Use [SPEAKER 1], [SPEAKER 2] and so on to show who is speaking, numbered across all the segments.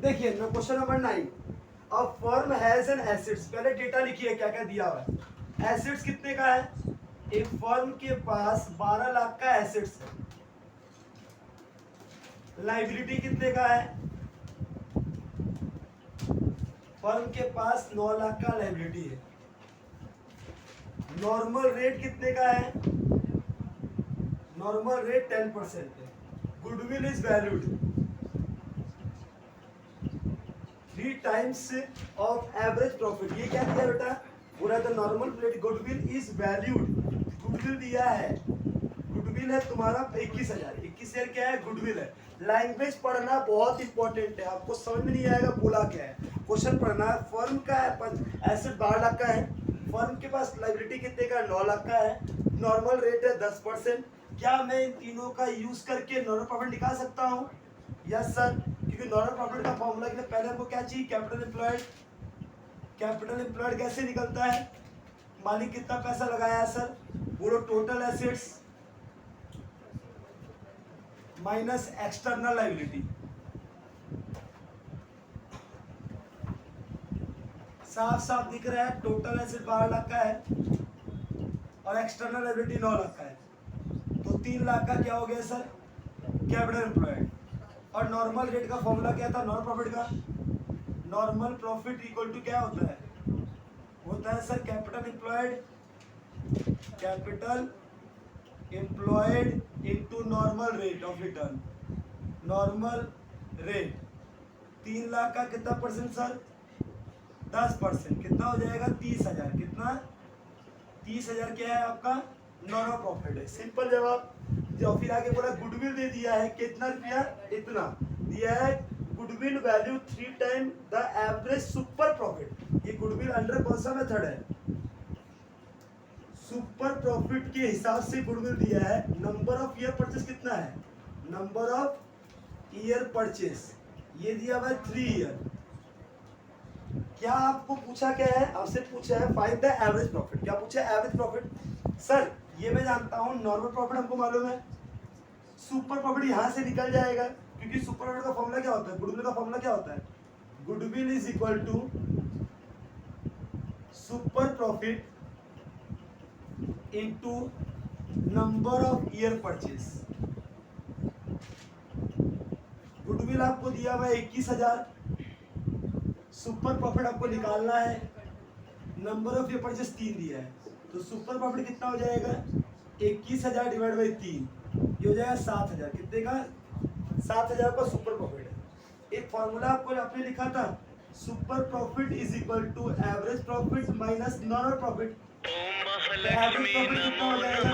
[SPEAKER 1] देखिए question number 9, a firm has an assets, पहले data लिखिए क्या क्या दिया हुआ है। एसेट्स कितने का है? एक फर्म के पास 12 लाख का एसेट्स है। लाइबिलिटी कितने का है? फर्म के पास 9 लाख का लाइबिलिटी है। नॉर्मल रेट कितने का है? नॉर्मल रेट 10% है। Goodwill is valued 3 times of average profit. ये क्या दिया बेटा? पूरा the normal rate goodwill is valued, goodwill दिया है। गुडविल है तुम्हारा 21,000। 21,000 क्या है? गुडविल है। लैंग्वेज पढ़ना बहुत इंपॉर्टेंट है, आपको समझ में नहीं आएगा बोला क्या है। क्वेश्चन पढ़ना, फर्म का एसेट 12 लाख का है, फर्म के पास लाइबिलिटी कितने का? 9 लाख का है। नॉर्मल रेट है 10%। क्या मैं इन तीनों का यूज करके नॉर्मल प्रॉफिट निकाल सकता हूँ? यस सर, क्योंकि नॉर्मल प्रॉफिट का फॉर्मूला के लिए पहले हमको क्या चाहिए? Capital employed. कैपिटल एम्प्लॉयड कैसे निकलता है? मालिक कितना पैसा लगाया है सर? बोलो total assets minus external liability. साफ साफ दिख रहा है, टोटल एसेट 12 लाख का है और एक्सटर्नल लाइबिलिटी 9 लाख का है, तो 3 लाख का क्या हो गया सर? Capital employed. और नॉर्मल रेट का फॉर्मूला क्या था नॉर्मल प्रॉफिट का? नॉर्मल प्रॉफिट इक्वल टू क्या होता है? होता है sir capital employed, capital employed into normal rate of return. Normal rate 3 lakh का कितना परसेंट सर? 10%। कितना हो जाएगा? 30,000। कितना? 30,000 क्या है आपका? नॉर्मल प्रॉफिट है। सिंपल जवाब। जो फिर आगे बोला गुडविल दे दिया है, कितना रुपया? इतना दिया है। Goodwill value 3 time the average super profit. ये गुडविल अंडर कौन सा मेथड है? सुपर प्रॉफिट के हिसाब से गुडविल दिया है। नंबर ऑफ ईयर परचेस कितना है? नंबर ऑफ ईयर परचेस ये दिया हुआ है 3 ईयर। क्या आपको पूछा क्या है? आपसे पूछा है फाइंड द एवरेज प्रॉफिट। क्या पूछा है? Average profit. सर ये मैं जानता हूं, नॉर्मल प्रॉफिट हमको मालूम है, सुपर प्रॉफिट यहां से निकल जाएगा, क्योंकि सुपर प्रॉफिट का फॉर्मूला क्या होता है? गुडविल का फॉर्मूला क्या होता है? Goodwill is equal to super profit into number of year purchase. Goodwill आपको दिया हुआ है 21,000, सुपर प्रॉफिट आपको निकालना है, नंबर ऑफ ईयर परचेस 3 दिया है, तो सुपर प्रॉफिट कितना हो जाएगा? 21,000 डिवाइड बाई 3, ये हो जाएगा 7,000। कितने का? 7,000 का सुपर प्रॉफिट है। एक फॉर्मूला आपको आपने लिखा था, super profit is equal to average profit minus normal profit. Average profit कितना हो जाएगा?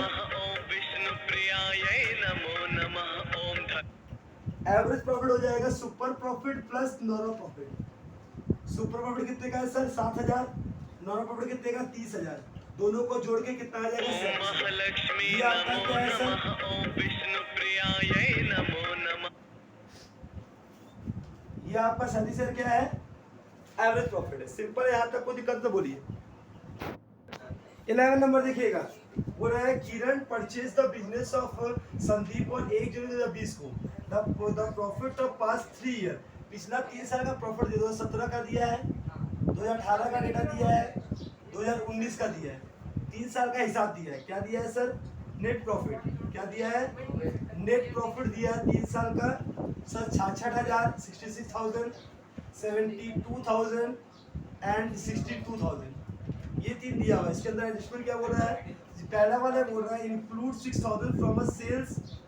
[SPEAKER 1] एवरेज प्रॉफिट हो जाएगा super profit plus normal profit. Super profit कितने का है सर? 7,000। नॉर्मल प्रॉफिट कितने का? 30,000। दोनों को जोड़ के कितना आ जाएगा? 7,000। ये आपका क्या है सर? ये आपका 37,000 क्या है? एवरेज प्रॉफिट है। सिंपल है, यहाँ तक कोई दिक्कत तो बोलिए। 11 नंबर देखिएगा, बोल रहा है Kiran purchase the business of Sandeep और 1 जनवरी 2020 को the profit of past 3 year. पिछला 3 साल का प्रॉफिट दे 2017 का दिया है, 2018 का डेटा दिया है, 2019 का दिया है, 3 साल का हिसाब दिया है। क्या दिया है सर? Net profit. क्या दिया है? नेट प्रॉफिट दिया है 3 साल का सर 66,000, 66,000, 72,000 एंड 62,000। ये 3 दिया हुआ है। इसके अंदर एडजस्टमेंट क्या बोल रहा है? पहला वाला बोल रहा है include 6,000 from a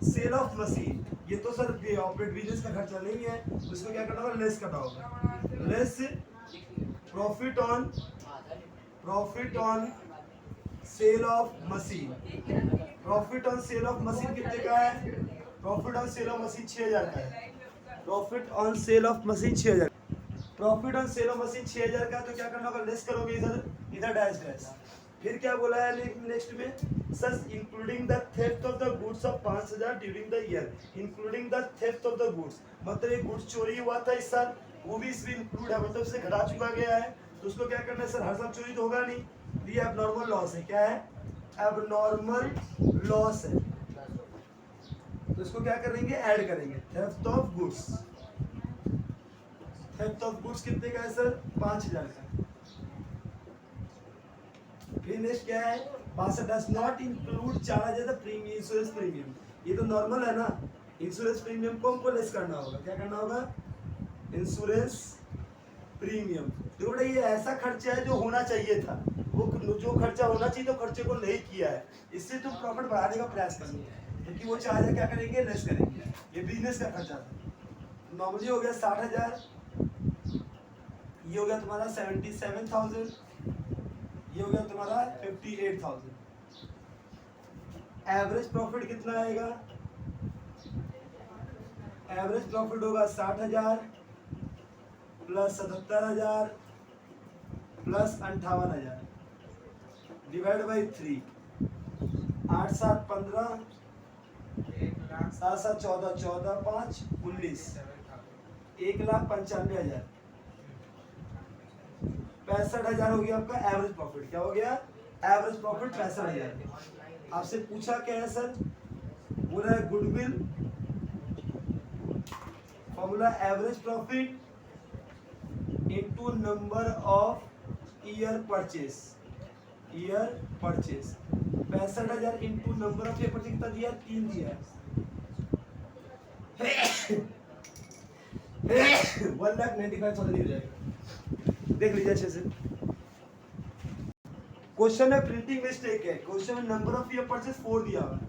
[SPEAKER 1] sale of machine. ये तो सर ऑपरेट बिजनेस का खर्चा नहीं है, उसको क्या करना होगा? लेस करना होगा। Less profit on sale of machine. Profit on sale of machine कितने का है? Profit on sale of machine 6,000 का है। Profit on sale of machine 6,000। Profit on sale of machine 6,000 का, तो क्या करना होगा? लेस करोगे इधर डैश डैश। फिर क्या बोला है नेक्स्ट में? Sir including the theft of the goods of 5,000 during the year. Including the theft of the goods मतलब एक गुड्स चोरी हुआ था इस साल, वो भी इसमें इंक्लूड है, मतलब उसे घटा चुका गया है, तो उसको क्या करना है सर? हर साल चोरी तो होगा नहीं, ये एबनॉर्मल लॉस है। क्या है? एबनॉर्मल लॉस है, तो इसको क्या करेंगे? ऐड करेंगे। Theft of goods, theft of goods कितने का है सर? 5000 का। फिर नेक्स्ट क्या है? 62 does not include charge as premium, insurance premium. ये तो नॉर्मल है ना, इंश्योरेंस प्रीमियम को हमको लेस करना होगा। क्या करना होगा? Insurance premium. देखो बेटा ये ऐसा खर्चा है जो होना चाहिए था, वो जो खर्चा होना चाहिए तो खर्चे को नहीं किया है, इससे तो प्रॉफिट बढ़ाने का प्रयास करनी है, क्योंकि वो चार्ज क्या करेंगे? लेस करेंगे। ये बिजनेस का खर्चा था। नॉर्मली हो गया 60,000, ये हो गया तुम्हारा 77,000, ये हो गया तुम्हारा 58,000। एवरेज प्रॉफिट कितना आएगा? एवरेज प्रॉफिट होगा 60,000 प्लस 77,000 प्लस 58,000 डिवाइड बाई 3। 8 7 15, 7 7 14, 14 5 19, 1,95,000। 65,000 हो गया आपका एवरेज प्रॉफिट। क्या हो गया? Average profit 65,000। आपसे पूछा क्या है सर? बोला है goodwill, formula average profit into number of year purchase. Year purchase 65,000 into number of year purchase कितना दिया? 3 दिया। 1,95,000 हो जाएगा। देख लीजिए अच्छे से। क्वेश्चन में प्रिंटिंग मिस्टेक है। क्वेश्चन में नंबर ऑफ ईयर परचेस 4 दिया हुआ है।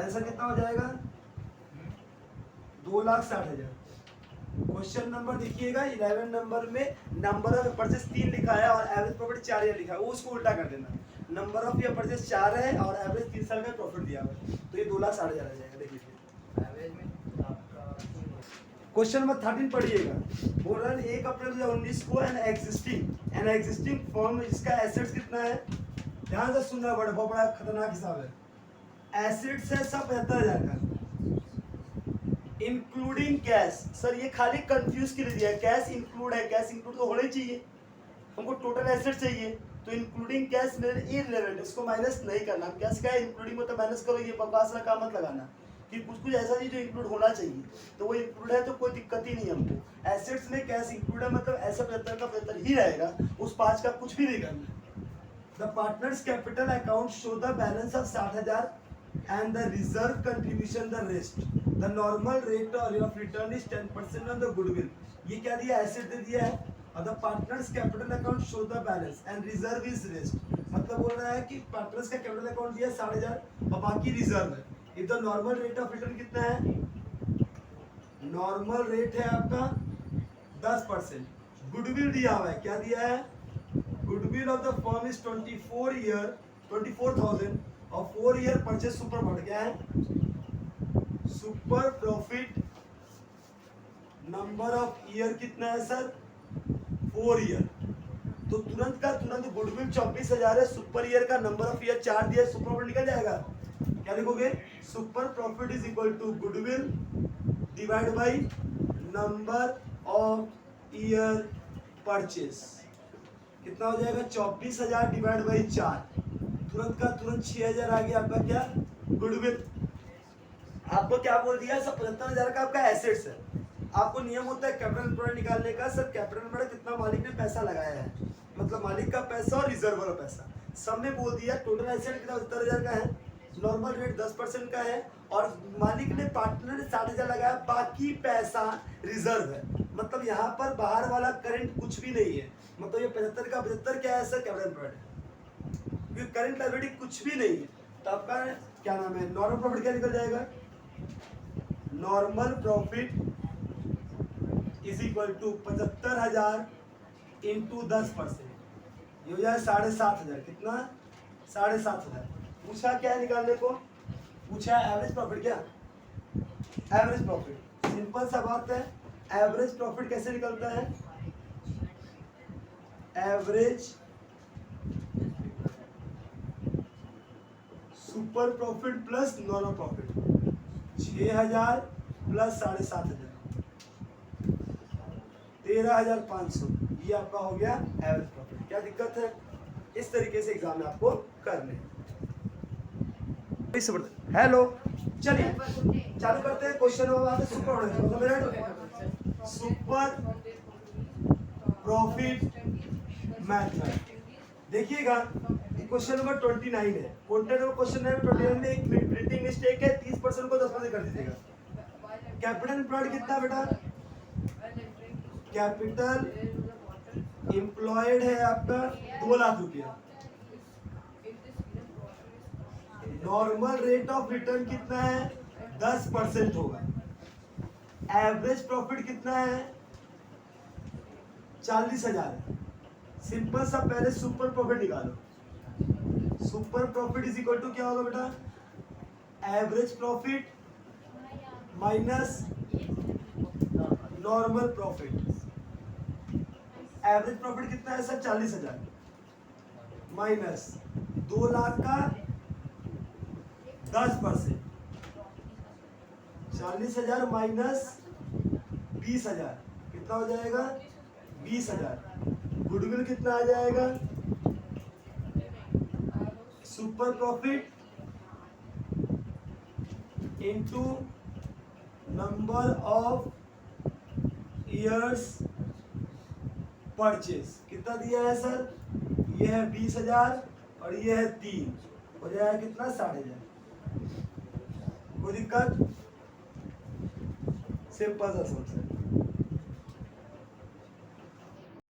[SPEAKER 1] आंसर कितना हो जाएगा? 2,60,000। क्वेश्चन नंबर देखिएगा 11 नंबर में नंबर ऑफ परचेस 3 लिखा है और एवरेज प्रॉफिट 4 लिखा है, वो उसको उल्टा कर देना। नंबर ऑफ ईयर परचेस 4 है और एवरेज 3 साल का प्रॉफिट दिया हुआ है, तो ये 2,60,000 आ जाएगा। देख लीजिए क्वेश्चन नंबर 13 पढ़िएगा। बोल रहा है 1 अप्रैल 2019 को एन एग्जिस्टिंग फर्म, इसका एसेट्स कितना है? ध्यान से सुनना, बहुत बड़ा खतरनाक हिसाब है। एसेट्स है सब 75,000 का इंक्लूडिंग कैश। सर ये खाली कंफ्यूज के लिए दिया है, कैश इंक्लूड है, कैश इंक्लूड तो होना ही चाहिए, हमको टोटल एसेट चाहिए, तो इंक्लूडिंग कैश मेरे इररिलेवेंट, इसको माइनस नहीं करना। कैश का इंक्लूडिंग मतलब माइनस करो, ये बकवास का मत लगाना कि कुछ ऐसा नहीं जो इंक्लूड होना चाहिए, तो वो इंक्लूड है तो कोई दिक्कत ही नहीं हमको। एसेट्स में कैश इंक्लूड है मतलब ऐसा 75 का 75 ही रहेगा, उस 5 का कुछ भी नहीं करना। The partners capital account show the balance of 60,000 and the reserve contribution the rest. The normal rate of return is 10% on the goodwill. ये क्या दिया? एसेट दे दिया है। और the partners capital account show the balance and reserve is rest. मतलब बोल रहा है कि पार्टनर्स का कैपिटल अकाउंट दिया 60,000 और बाकी रिजर्व है। इधर नॉर्मल रेट ऑफ रिटर्न कितना है? नॉर्मल रेट है आपका 10%। गुडविल दिया हुआ है, क्या दिया है? Goodwill of the firm is 24,000 और 4 ईयर परचेस सुपर बढ़ गया है। Super profit number of year कितना है सर? 4 ईयर। तो तुरंत का तुरंत गुडविल 24,000 है, सुपर ईयर का नंबर ऑफ ईयर 4 दिया, सुपर प्रॉफिट निकल जाएगा। क्या लिखोगे? Super profit is equal to goodwill divide by number of year purchase. कितना हो जाएगा? 24,000 डिवाइड बाई 4, तुरंत का तुरंत 6,000 आ गया आपका क्या? गुडविल। आपको क्या बोल दिया? सब 75,000 का आपका एसेट्स है। आपको नियम होता है कैपिटल एम्प्लॉयड निकालने का। सर कैपिटल एम्प्लॉयड कितना मालिक ने पैसा लगाया है, मतलब मालिक का पैसा और रिजर्व वाला पैसा सब में बोल दिया। टोटल एसेट कितना? 70,000 का है, नॉर्मल रेट 10% का है और मालिक ने पार्टनर ने 60,000 लगाया, बाकी पैसा रिजर्व है। मतलब यहाँ पर बाहर वाला करंट कुछ भी नहीं है, मतलब ये 75 का 75 क्या है सर? कैपिटल एम्प्लॉयड है, क्योंकि करंट लायबिलिटी कुछ भी नहीं है। तो आपका क्या नाम है? नॉर्मल प्रॉफिट क्या निकल जाएगा? Normal profit is equal to 75,000 into 10%, ये हो जाए 7,500। कितना? 7,500। पूछा क्या है निकालने को? पूछा एवरेज प्रॉफिट। क्या एवरेज प्रॉफिट? सिंपल सा बात है। एवरेज प्रॉफिट कैसे निकलता है? Average super profit plus normal profit. 6,000 plus 7,500, 13,500, ये आपका हो गया एवरेज प्रॉफिट। क्या दिक्कत है? इस तरीके से एग्जाम में आपको करने हैं। हेलो, चलिए चालू करते हैं question. Super super profit method. देखिएगा क्वेश्चन नंबर 29 है, क्वेश्चन नंबर 29 में एक प्रिंटिंग मिस्टेक है, 30% को 10% कर दीजिएगा। कैपिटल एम्प्लॉयड कितना बेटा? कैपिटल एम्प्लॉयड है आपका 2 लाख रुपया। नॉर्मल रेट ऑफ रिटर्न कितना है? 10% होगा। एवरेज प्रॉफिट कितना है? 40,000। सिंपल सा पहले सुपर प्रॉफिट निकालो। Super profit is equal to क्या होगा बेटा? Average profit minus normal profit. Average profit कितना है सर? 40,000 माइनस 2 लाख का 10%। 40,000 माइनस 20,000 कितना हो जाएगा? 20,000। गुडविल कितना आ जाएगा? Super profit into number of years purchase. कितना दिया है सर? ये है 20,000 और ये है 3, हो जाएगा कितना? 60,000। कोई दिक्कत? सिंपल सा सवाल।